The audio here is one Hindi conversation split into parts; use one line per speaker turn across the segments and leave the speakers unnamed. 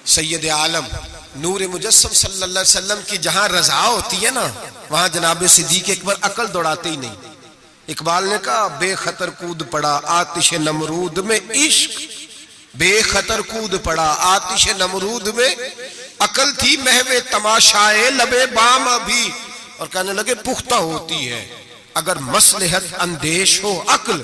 सैयद आलम नूर मुजस्सम सल्लल्लाहु अलैहि वसल्लम की जहां रजा होती है ना, वहां जनाब सिद्दीक अकबर अकल दौड़ाते ही नहीं। इकबाल ने कहा बेखतर कूद पड़ा आतिश नमरूद में इश्क, बेखतर कूद पड़ा आतिश नमरूद में अकल थी महवे तमाशाए लबे बाम अभी। और कहने लगे पुख्ता होती है अगर मसलहत अंदेश हो अक्ल,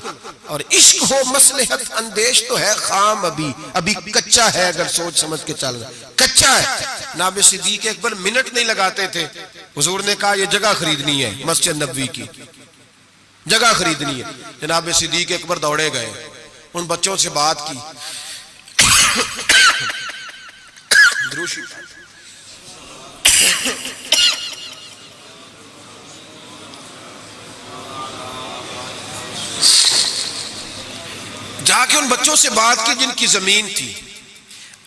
और इश्क हो मसलहत अंदेश तो है खाम अभी कच्चा है। अगर सोच समझ के चल रहा कच्चा है। जनाब सिद्दीक अकबर मिनट नहीं लगाते थे। हुजूर ने कहा यह जगह खरीदनी है, मस्जिद नबवी की जगह खरीदनी है। जनाब सिद्दीक अकबर दौड़े गए, उन बच्चों से बात की। जाके उन बच्चों से बात की जिनकी जमीन थी।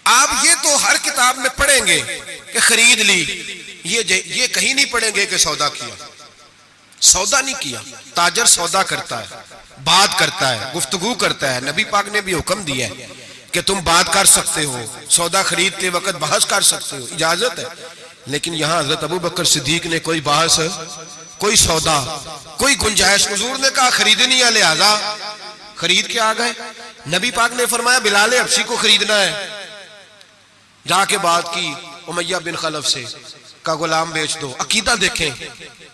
आप ये तो हर किताब में पढ़ेंगे कि खरीद ली, ये कहीं नहीं पढ़ेंगे कि सौदा किया। सौदा नहीं किया। ताजर सौदा करता है, बात करता है, गुफ्तगू करता है। नबी पाक ने भी हुक्म दिया है कि तुम बात कर सकते हो, सौदा खरीदते वक्त बहस कर सकते हो, इजाजत है। लेकिन यहां हजरत अबू बकर सिद्दीक ने कोई बहस, कोई सौदा, कोई गुंजाइश। हुजूर ने कहा खरीदनी है, लिहाजा खरीद के आ गए। नबी पाक ने फरमाया बिलाल हबशी को खरीदना है। जाके बात की उमैया बिन खलफ से, का गुलाम बेच दो। अकीदा देखें,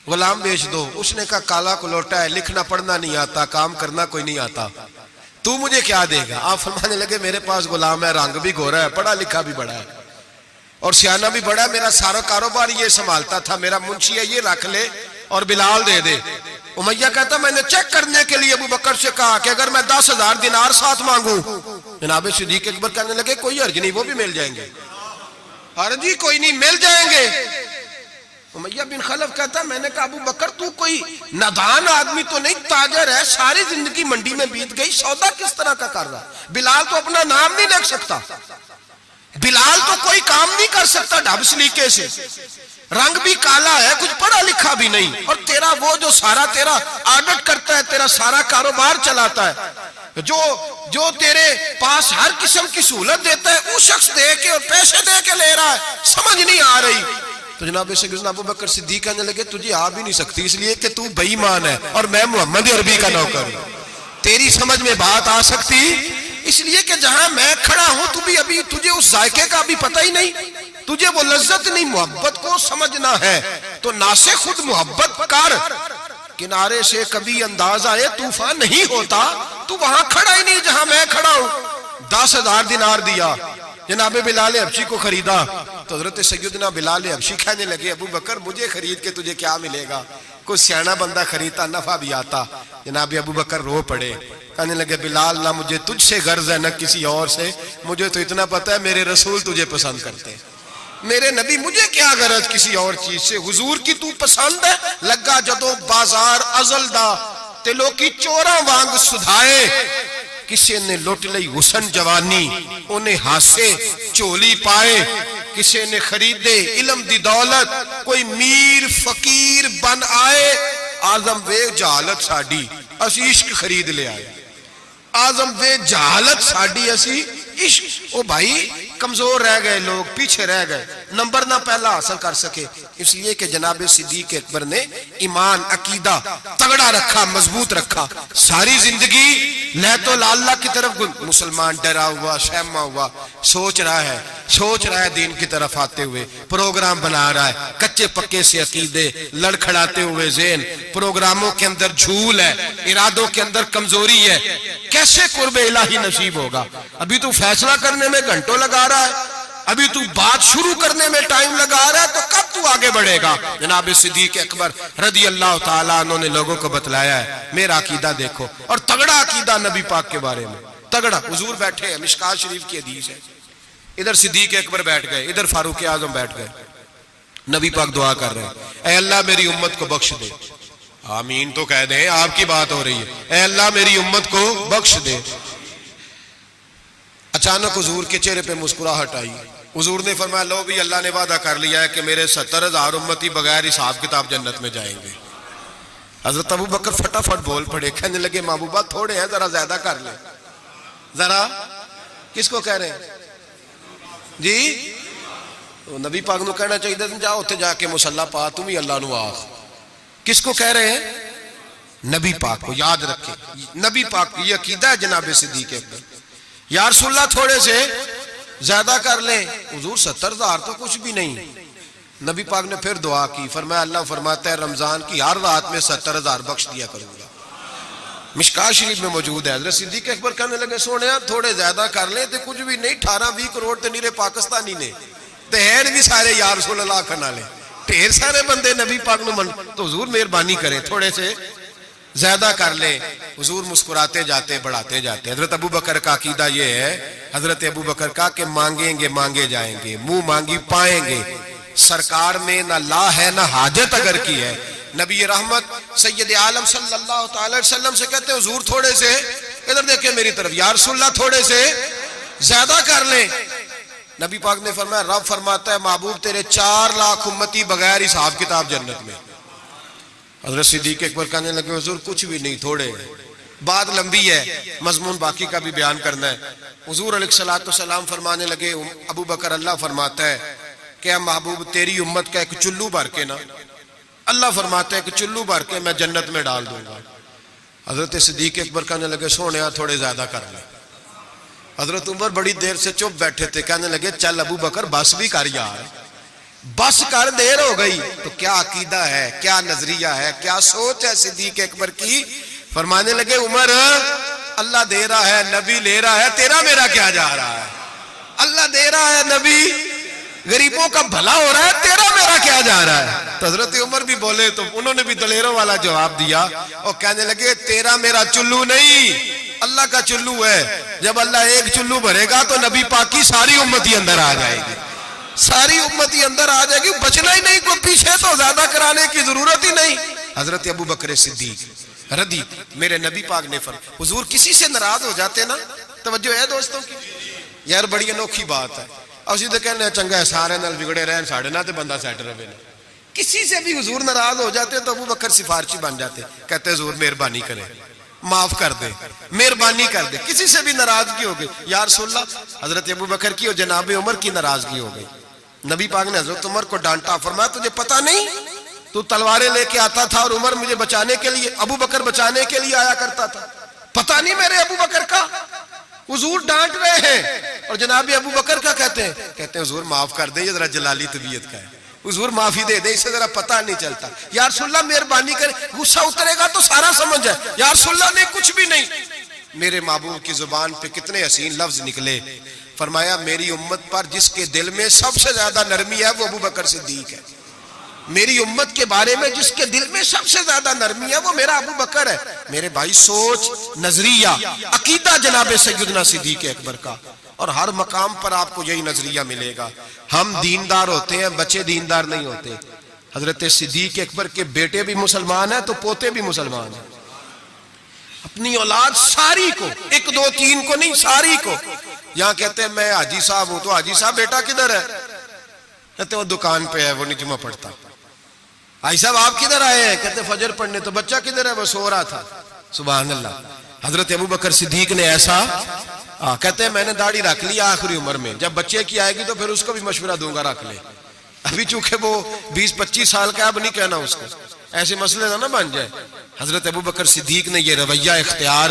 गुलाम बेच दो। उसने कहा काला कुलोटा है, लिखना पढ़ना नहीं आता, काम करना कोई नहीं आता, तू मुझे क्या देगा। आप फरमाने लगे मेरे पास गुलाम है, रंग भी गोरा है, पढ़ा लिखा भी बड़ा है और सियाना भी बड़ा है, मेरा सारा कारोबार ये संभालता था, मेरा मुंशी है, ये रख ले और बिलाल दे दे। उमैया कहता मैंने चेक करने के लिए अबू बकर से कहा कि अगर मैं 10,000 दिनार साथ मांगू। जनाब सिद्दीक अकबर कहने लगे कोई हर्ज नहीं, वो भी मिल जाएंगे। हर्ज ही कोई नहीं, मिल जाएंगे। उमैया बिन खलफ कहता मैंने कहा अबू बकर तू कोई नादान आदमी तो नहीं, ताजर है, सारी जिंदगी मंडी में बीत गई, सौदा किस तरह का कर रहा। बिलाल तो अपना नाम नहीं लिख सकता, बिलाल तो कोई काम नहीं कर सकता ढब सलीके से, रंग भी काला है, कुछ पढ़ा लिखा भी नहीं, और तेरा वो जो सारा तेरा ऑडिट करता है, तेरा सारा कारोबार चलाता है, जो तेरे पास हर किस्म की सहूलत देता है, वो शख्स दे के और पैसे दे के ले रहा है, समझ नहीं आ रही। तो जनाब अबू बकर सिद्दीक कहने लगे तुझे आ भी नहीं सकती, इसलिए कि तू बेईमान है और मैं मोहम्मद अरबी का नौकर हूं। तेरी समझ में बात आ सकती इसलिए कि जहां मैं खड़ा हूं तू भी अभी, तुझे उस जायके का भी पता ही नहीं, तुझे वो लज्जत नहीं, मोहब्बत को समझना है तो नासे खुद मोहब्बत कर। किनारे से कभी अंदाजा है तूफान नहीं होता, तू वहां खड़ा ही नहीं जहां मैं खड़ा हूं। 10,000 दिनार दिया, जनाब बिलाल हबशी को खरीदा। तो हजरत सैयदना बिलाल हबशी कहने लगे अबू बकर मुझे खरीद के तुझे क्या मिलेगा, कोई सियाना बंदा खरीदता नफा भी आता। जनाब अबू बकर रो पड़े, कहने लगे बिलाल ना मुझे तुझसे गर्ज है न किसी और से, मुझे तो इतना पता है मेरे रसूल तुझे पसंद करते हैं, मेरे नबी, मुझे क्या गरज किसी और चीज से, हुजूर की तू पसंद है। लगा जदों बाजार अजल दा ते लोकी चोरा वांग सुधाए, किसी ने लुट लई हुसन जवानी उन्हें हासे झोली पाए, किसी ने खरीदे इल्म दी दौलत कोई मीर फकीर बन आए। आजम वे जहालत साडी असी इश्क खरीद ले आए, आजम वे जहालत साडी असी इश्क। ओ भाई कमजोर रह गए लोग, पीछे रह गए, नंबर ना पहला हासिल कर सके, इसलिए कि जनाब सिद्दीक अकबर ने ईमान अकीदा तगड़ा रखा, मजबूत रखा। सारी जिंदगी लहतो लाला की तरफ, मुसलमान डरा हुआ सहमा हुआ, सोच रहा है दीन की तरफ आते हुए, प्रोग्राम बना रहा है, कच्चे पक्के से अकीदे लड़खड़ाते हुए ज़हन, प्रोग्रामों के अंदर झूल है, इरादों के अंदर कमजोरी है, कैसे कुर्बे इलाही नसीब होगा। अभी तू फैसला करने में घंटों लगा रहा है, अभी तू बात शुरू करने में टाइम लगा रहा है, तो कब तू आगे बढ़ेगा। जनाब सिद्दीक अकबर रज़ी अल्लाह ताला अन्हु ने लोगों को बतलाया है मेरा अकीदा देखो, और तगड़ा अकीदा नबी पाक के बारे में, तगड़ा। हुजूर बैठे हैं, मिशकात शरीफ की हदीस है, इधर सिद्दीक अकबर बैठ गए, इधर फारूक आजम बैठ गए। नबी पाक दुआ कर रहे हैं, ऐ अल्लाह मेरी उम्मत को बख्श दे। आमीन तो कह दें, आपकी बात हो रही है, ऐ अल्लाह मेरी उम्मत को बख्श दे। अचानक हुजूर के चेहरे पे मुस्कुराहट आई। हुजूर ने फरमाया लो भी अल्लाह ने वादा कर लिया है कि मेरे 70,000 उम्मती बगैर हिसाब किताब जन्नत में जाएंगे। हजरत अबू बकर फटाफट बोल पड़े, कहने लगे महबूबा थोड़े हैं, जरा ज्यादा कर ले। जरा किसको कह रहे हैं? जी नबी पाक नूं कहना चाहिए जा उत्थे जाके मुसल्ला पा तू भी अल्लाह नूं आख। किसको कह रहे हैं? नबी पाक को। याद रखे नबी पाक की अकीदा है जनाब सिद्दीक अकबर। या रसूल अल्लाह थोड़े से ज्यादा कर ले। हुजूर 70,000 तो कुछ भी नहीं। नबी पाक ने फिर दुआ की, फरमाया अल्लाह फरमाता है रमजान की हर रात में 70,000 बख्श दिया करूंगा। मिशकात शरीफ में मौजूद है। हज़रत सिद्दीक अकबर कहने लगे सोने थोड़े ज्यादा कर ले तो कुछ भी नहीं, 18-20 करोड़ तो नीरे पाकिस्तानी ने ते हैं भी सारे या रसूल अल्लाह आखन वाले, ढेर सारे बंदे नबी पाक नूं मन। तो हुजूर मेहरबानी करे थोड़े से ज्यादा कर ले। हुजूर मुस्कुराते जाते बढ़ाते जाते। हजरत अबू बकर का अकीदा ये है, हजरत अबू बकर का कि मांगेंगे मांगे जाएंगे, मुंह मांगी पाएंगे। सरकार में ना ला है ना हाजत अगर की है। नबी रहमत सैयद आलम सल्लल्लाहु अलैहि वसल्लम से कहते हैं हुजूर थोड़े से इधर देखे मेरी तरफ, या रसूलल्लाह थोड़े से ज्यादा कर ले। नबी पाक ने फरमाया रब फरमाता है महबूब तेरे 4 लाख उम्मती बगैर हिसाब किताब जन्नत में। हज़रत सिद्दीक़ अकबर कहने लगे हुजूर कुछ भी नहीं, थोड़े। बात लंबी है, मजमून बाकी का भी बयान करना है। हुजूर अलैहिस्सलाम फरमाने लगे अबू बकर अल्लाह फरमाता है क्या महबूब तेरी उम्मत का एक चुल्लू भर के ना, अल्लाह फरमाता है कि चुल्लू भर के मैं जन्नत में डाल दूंगा। हजरत सिद्दीक अकबर कहने लगे सोने थोड़े ज्यादा कर ले। हजरत उमर बड़ी देर से चुप बैठे थे, कहने लगे चल अबू बकर बस भी कर यार, बस कर, देर हो गई। तो क्या अकीदा है, क्या नजरिया है, क्या सोच है सिद्दीक अकबर की। फरमाने लगे उमर अल्लाह दे रहा है, नबी ले रहा है, तेरा मेरा क्या जा रहा है। अल्लाह दे रहा है, नबी गरीबों का भला हो रहा है, तेरा मेरा क्या जा रहा है। तो हजरत उमर भी बोले तो उन्होंने भी दलेरों वाला जवाब दिया और कहने लगे तेरा मेरा चुल्लू नहीं, अल्लाह का चुल्लू है। जब अल्लाह एक चुल्लू भरेगा तो नबी पाक की सारी उम्मती अंदर आ जाएगी, सारी उम्मती अंदर आ जाएगी, बचना ही नहीं, कोई पीछे तो ज्यादा कराने की जरूरत ही नहीं। हजरत अबू बकर सिद्दीक रदी मेरे नबी पाक ने फरमाया हुजूर किसी से नाराज हो जाते ना, तवज्जो है दोस्तों की, यार बड़ी अनोखी बात है। असि तो कहने चंगा है सारे नाल बिगड़े रहन, साढ़े ना तो बंदा सेट रहे। किसी से भी हुजूर नाराज हो जाते तो अबू बकर सिफारशी बन जाते, कहते हुजूर मेहरबानी करें, माफ कर दे, मेहरबानी कर दे। किसी से भी नाराजगी हो गई या रसूलल्लाह, हजरत अबू बकर की और जनाब उमर की नाराजगी हो गई। नबी पाक ने हजरत उमर को डांटा, फरमाया तुझे पता नहीं तू तलवारें लेके आता था और उमर मुझे बचाने के लिए, अबू बकर बचाने के लिए आया करता था, पता नहीं मेरे अबू बकर का। हुजूर डांट रहे हैं और जनाब अबू बकर का कहते हैं हुजूर माफ कर दे, ये जरा जलाली तबीयत का है, हुजूर माफी दे दे, इससे जरा पता नहीं चलता। या रसूलल्लाह मेहरबानी कर, गुस्सा उतरेगा तो सारा समझ है। या रसूलल्लाह ने कुछ भी नहीं, मेरे महबूब की जुबान पे कितने हसीन लफ्ज निकले। फरमाया मेरी उम्मत पर जिसके दिल में सबसे ज्यादा नरमी है वो अबू बकर सिद्दीक है। मेरी उम्मत के बारे में जिसके दिल में सबसे ज्यादा नरमी है वो मेरा अबू बकर है। मेरे भाई सोच, नजरिया, अकीदा जनाब सैयदना सिद्दीक अकबर का, और हर मकाम पर आपको यही नजरिया मिलेगा। हम दीनदार होते हैं, बच्चे दीनदार नहीं होते। हजरत सिद्दीक अकबर के बेटे भी मुसलमान है तो पोते भी मुसलमान है। अपनी औलाद सारी को, 1 2 3 को नहीं, सारी को। यहाँ कहते हैं मैं हाजी साहब हूं तो हाजी साहब बेटा किधर है, कहते वो दुकान पे है, वो नहीं जुमा पढ़ता। हाजी साहब आप किधर आए हैं, कहते फजर पढ़ने। तो बच्चा किधर है, वो सो रहा था। सुभान अल्लाह। हजरत अबू बकर सिद्दीक ने ऐसा कहते हैं मैंने दाढ़ी रख ली आखिरी उम्र में, जब बच्चे की आएगी तो फिर उसको भी मशवरा दूंगा रख ले। अभी चूंकि वो 20-25 साल का, अब नहीं कहना उसको, ऐसे मसले ना बन जाए। हजरत अबू बकर सिद्दीक ने यह रवैया इख्तियार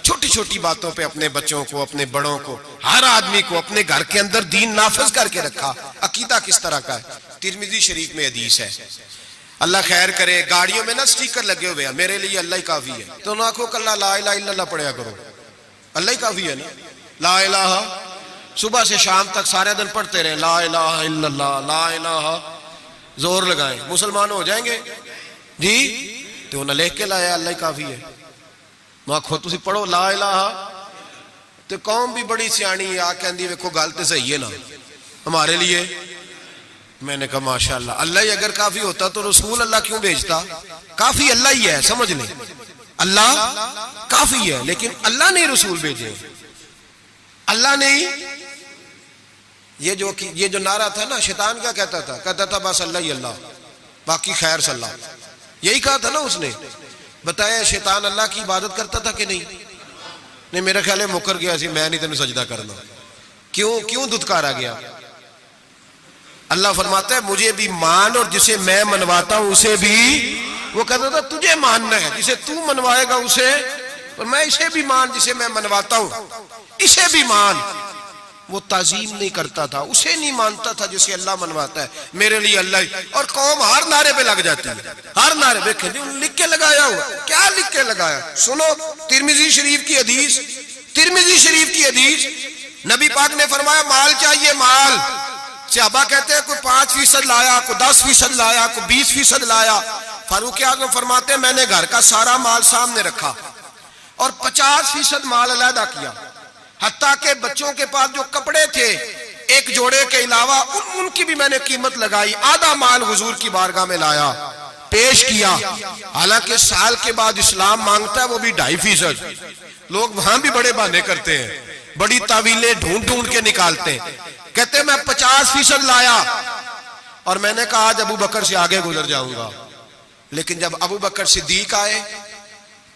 छोटी छोटी बातों पे अपने बच्चों को, अपने बड़ों को, हर आदमी को अपने घर के अंदर दीन नाफिज करके रखा। अकीदा किस तरह का है, तिरमिजी शरीफ में हदीस है। अल्लाह खैर करे, गाड़ियों में ना स्टिकर लगे हुए हैं मेरे लिए अल्लाह ही काफी है, तो ना को कल्ला ला इलाहा इल्लल्लाह पढ़ा करो, अल्लाह ही काफी है ना। ला इलाहा सुबह से शाम तक सारे दिन पढ़ते रहे, ला इलाहा इल्लल्लाह, ला इलाहा, जोर लगाएं, मुसलमान हो जाएंगे जी। तो ना लिख के लाया अल्लाह ही काफी है, मैं खुद तुसी पढ़ो ला इलाहा। तो कौम भी बड़ी सियाणी आ कहती वेखो गल तो सही है ना हमारे लिए। मैंने कहा माशाअल्लाह, अल्लाह ही अगर काफी होता तो रसूल अल्लाह क्यों भेजता। काफी अल्लाह ही है, समझ लें, अल्लाह काफी है, लेकिन अल्लाह ने रसूल भेजे, अल्लाह ने ही। ये जो नारा था ना, शैतान क्या कहता था, कहता था बस अल्लाह ही अल्लाह, बाकी खैर सल्लाह, यही कहा था ना उसने। बताया शैतान अल्लाह की इबादत करता था कि नहीं? नहीं, मेरा ख्याल है मुकर गया सी, मैं नहीं तेन सजदा करना। क्यों क्यों धुतकारा गया? अल्लाह फरमाता है मुझे भी मान और जिसे मैं मनवाता हूं उसे भी। वो कहता था तुझे मानना है, जिसे तू मनवाएगा उसे, और मैं इसे भी मान जिसे मैं मनवाता हूं, इसे भी मान। वो ताजीम नहीं करता था, उसे नहीं मानता था जिसे अल्लाह मनवाता है। मेरे लिए अल्लाह ही। और कौम हर नारे पे लग जाती है, हर नारे पे लिख के लगाया हुआ। क्या लिख के लगाया? सुनो तिरमिजी शरीफ की हदीस, तिरमिजी शरीफ की हदीस, नबी पाक ने फरमाया माल चाहिए, माल। सहाबा कहते हैं कोई 5% लाया, कोई 10% लाया, कोई 20% लाया। फारूक आज़म फरमाते हैं मैंने घर का सारा माल सामने रखा और 50% माल अलहदा किया, हत्ता के बच्चों के पास जो कपड़े थे एक जोड़े के अलावा उनकी भी मैंने कीमत लगाई। आधा माल हुजूर की बारगाह में लाया, पेश किया। हालांकि साल के बाद इस्लाम मांगता है वो भी 2.5%। लोग वहां भी बड़े बहाने करते हैं, बड़ी तावीलें ढूंढ ढूंढ के निकालते हैं। कहते मैं 50% लाया और मैंने कहा आज अबू बकर से आगे गुजर जाऊंगा। लेकिन जब अबू बकर सिद्दीक आए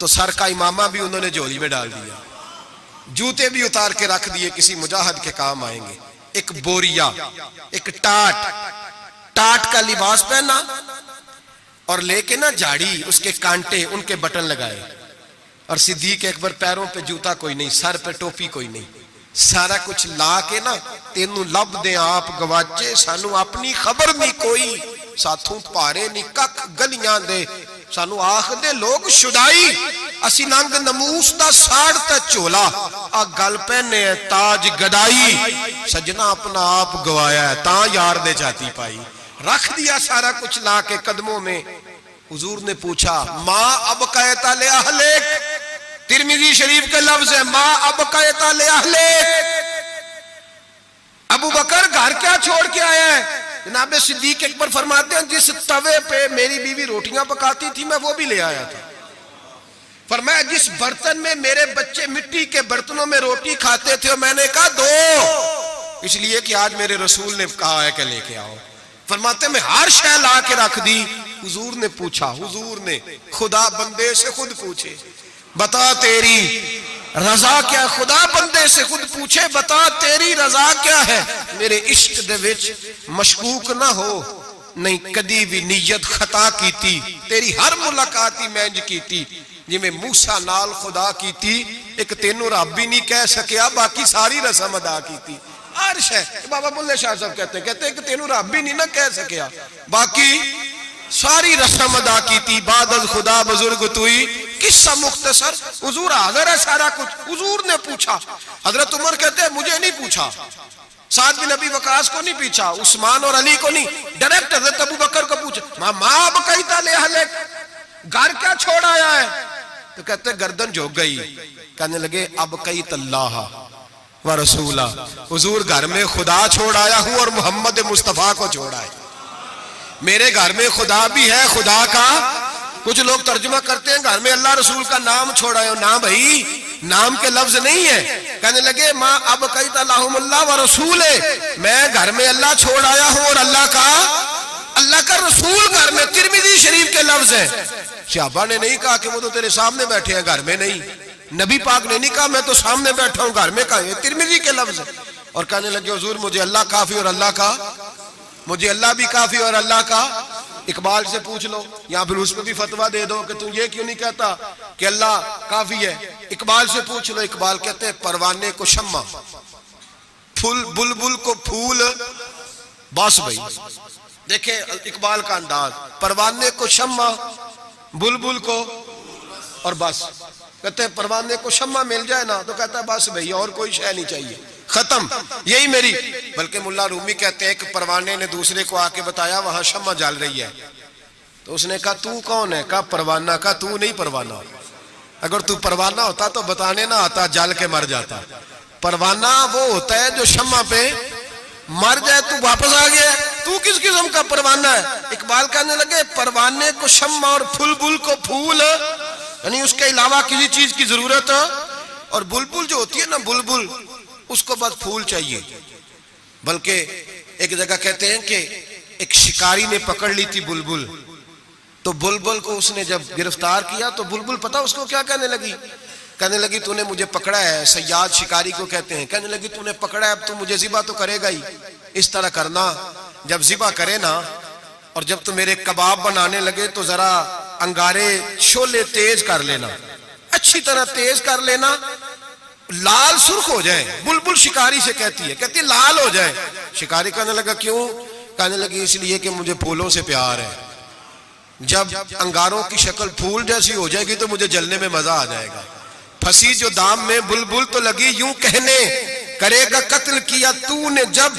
तो सर का इमामा भी उन्होंने झोली में डाल दिया, जूते भी उतार के रख दिए, किसी मुजाहिद के काम आएंगे। एक बोरिया, एक टाट का लिबास पहना और लेके ना झाड़ी, उसके कांटे, उनके बटन लगाए। और सिद्दीक अकबर पैरों पे जूता कोई नहीं, सर पे टोपी कोई नहीं, सारा कुछ ला के ना तेनू लब दे आप गवाचे, सानू अपनी खबर नहीं कोई, साथों पारे नहीं कख गलियां दे, सानू आख दे लोग शुदाई, असी नंग नमूस दा साड़ ते झोला, आ गल पहने ताज गदाई, सजना अपना आप गवाया है ता यार दे जाती पाई। रख दिया सारा कुछ ला के कदमों में। हुजूर ने पूछा माँ अब कहता ले अहले, तिरमिजी शरीफ के लफ्ज है माँ अब कहता ले अहले। अबू बकर घर क्या छोड़ के आया है? जनाब सिद्दीक अकबर फरमाते हैं जिस तवे पे मेरी बीवी रोटियां पकाती थी मैं वो भी ले आया था। फरमाया जिस बर्तन में मेरे बच्चे मिट्टी के बर्तनों में रोटी खाते थे, मैंने कहा दो, इसलिए कि आज मेरे रसूल ने कहा है कि लेके आओ। फरमाते मैं हर शय ला के रख दी। हुजूर ने पूछा, हुजूर ने खुदा बंदे से खुद पूछे बता तेरी रजा क्या? खुदा बंदे से खुद पूछे बता तेरी रजा क्या है? मेरे इश्क दे विच मशकूक ना हो, नहीं कदी भी नीयत खता कीती, तेरी हर मुलाकात ही मैं इंज कीती जिवें मूसा नाल खुदा कीती, एक तेनू रब ही नहीं कह सकिया बाकी सारी रस्म अदा कीती। हर शय बाबा बुल्ले शाह साहब कहते हैं कि तेनू रब ही नहीं ना कह सकिया बाकी सारी रस्म अदा कीती। बादल खुदा बुजुर्ग तुई, किस्सा मुख्तसर, हुजूर हाजिर है सारा कुछ। हुजूर ने पूछा, हजरत उमर कहते हैं मुझे नहीं पूछा, साद बिन अबी वकास को नहीं पूछा, उस्मान और अली को नहीं, डायरेक्ट हजरत अबू बकर को पूछा माँ अब कही ताले हले, घर क्या छोड़ आया है? तो कहते गर्दन झुक गई, कहने लगे अब कई तल्लाह व रसूला, हुजूर घर में खुदा छोड़ आया हूं और मोहम्मद मुस्तफा को छोड़ आया। मेरे घर में खुदा भी है, खुदा का कुछ लोग तर्जुमा करते हैं घर में अल्लाह रसूल का नाम छोड़ा है। ना भाई, नाम के लफ्ज नहीं है। कहने लगे माँ अब कई तल्लाह व रसूल है, मैं घर में अल्लाह छोड़ आया हूं और अल्लाह का रसूल घर में। तिरमिजी शरीफ के लफ्ज है। सहाबा ने नहीं कहा कि वो तो तेरे सामने बैठे हैं, घर में नहीं। नबी पाक ने नहीं कहा मैं तो सामने बैठा हूं, घर में कहा। ये तिरमिजी के लफ्ज है। और कहने लगे हुजूर मुझे अल्लाह काफी और अल्लाह का, मुझे अल्लाह भी काफी और अल्लाह का। इकबाल से पूछ लो या फिर उस पर भी फतवा दे दो कि तू ये क्यों नहीं कहता कि अल्लाह काफी है। इकबाल से पूछ लो। इकबाल कहते हैं परवाने को शम्मा, फूल बुलबुल को फूल, बस भाई देखे इकबाल का अंदाज, परवाने को शम्मा, बुलबुल को और बस। कहते हैं परवाने को शम्मा मिल जाए ना तो कहता है बस भाई और कोई शय नहीं चाहिए, खत्म, यही मेरी। बल्कि मुल्ला रूमी कहते हैं कि परवाने ने दूसरे को आके बताया वहां शम्मा जल रही है, तो उसने कहा तू कौन है? कहा परवाना। कहा तू नहीं परवाना, अगर तू परवाना होता तो बताने ना आता, जल के मर जाता। परवाना वो होता है जो शम्मा पे मर जाए, तू वापस आ गया, तू किस किस्म का परवाना है? इकबाल कहने लगे परवाने को शम्मा और फुलबुल को फूल, यानी उसके अलावा किसी चीज की जरूरत। और बुलबुल जो होती है ना, बुलबुल, उसको बस फूल चाहिए। बल्कि एक जगह कहते हैं कि एक शिकारी ने पकड़ ली थी बुलबुल, तो बुलबुल को उसने जब गिरफ्तार किया तो बुलबुल पता उसको क्या कहने लगी? कहने लगी तूने मुझे पकड़ा है, सयाद शिकारी को कहते हैं। कहने लगी तूने पकड़ा है, अब तू मुझे ज़िबा तो करेगा ही। इस तरह करना, जब ज़िबा करे ना और जब तू मेरे कबाब बनाने लगे तो जरा अंगारे शोले तेज कर लेना, अच्छी तरह तेज कर लेना, लाल सुर्ख हो जाए। बुलबुल शिकारी से कहती है, कहती लाल हो जाए। शिकारी कहने लगा क्यों? कहने लगी इसलिए कि मुझे फूलों से प्यार है, जब अंगारों की शक्ल फूल जैसी हो जाएगी तो मुझे जलने में मजा आ जाएगा। फंसी जो दाम में बुलबुल तो लगी यूं कहने, करेगा कत्ल किया तूने जब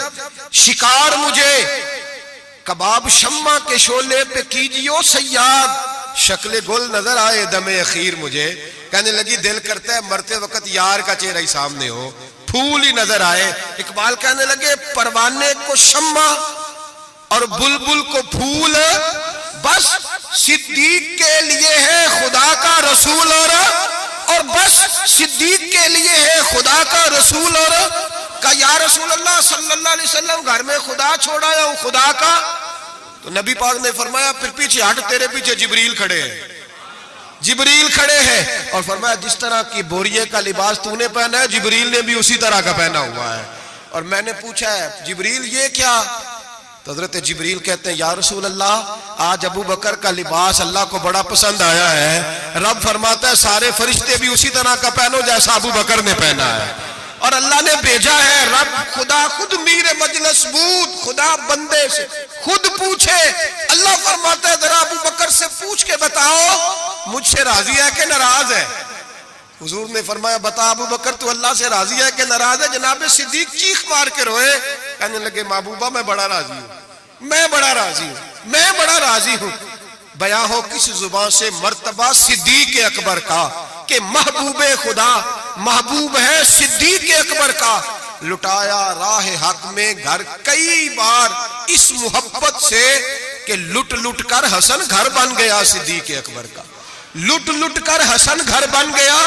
शिकार मुझे, कबाब शम्मा के शोले पे कीजियो सयाद, शक्ल गुल नजर आए दमे अखीर मुझे। कहने लगी दिल करता है मरते वक्त यार का चेहरा ही सामने हो, फूल ही नजर आए। इकबाल कहने लगे परवाने को शम्मा और बुलबुल को फूल, बस सिद्दीक के लिए है खुदा का रसूल, और बस सिद्दीक के लिए है खुदा का रसूल। और का या रसूल अल्लाह सल्लल्लाहु अलैहि वसल्लम घर में खुदा छोड़ाया हूं खुदा का। तो नबी पाक ने फरमाया फिर पीछे हट, तेरे पीछे जिब्रील खड़े हैं, जिब्रील खड़े हैं। और फरमाया जिस तरह की बोरिये का लिबास तूने पहना है जिब्रील ने भी उसी तरह का पहना हुआ है। और मैंने पूछा है जिब्रील ये क्या? तो हजरत जिब्रील कहते हैं या रसूल अल्लाह आज अबू बकर का लिबास अल्लाह को बड़ा पसंद आया है। रब फरमाता है सारे फरिश्ते भी उसी तरह का पहनो जैसा अबू बकर ने पहना है। और अल्लाह ने भेजा है, रब खुदा खुद मीरे मजलिस बूद, खुदा बंदे से खुद पूछे। अल्लाह फरमाता है जरा अबू बकर से पूछ के बताओ मुझसे राजी है कि नाराज है। हुजूर ने फरमाया बता अबू बकर तू अल्लाह से राजी है कि नाराज है? जनाब सिद्दीक चीख मार के रोए, कहने लगे महबूबा मैं बड़ा राजी हूं, मैं बड़ा राजी हूं, मैं बड़ा राजी हूं। बयां हो किस जुबान से मर्तबा सिद्दीक अकबर का कि महबूबे खुदा महबूब है सिद्दीक अकबर का। लुटाया राह हक में घर कई बार इस मोहब्बत से कि लुट लुट कर हसन घर बन गया सिद्दीक अकबर का, लुट लुट कर हसन घर बन गया।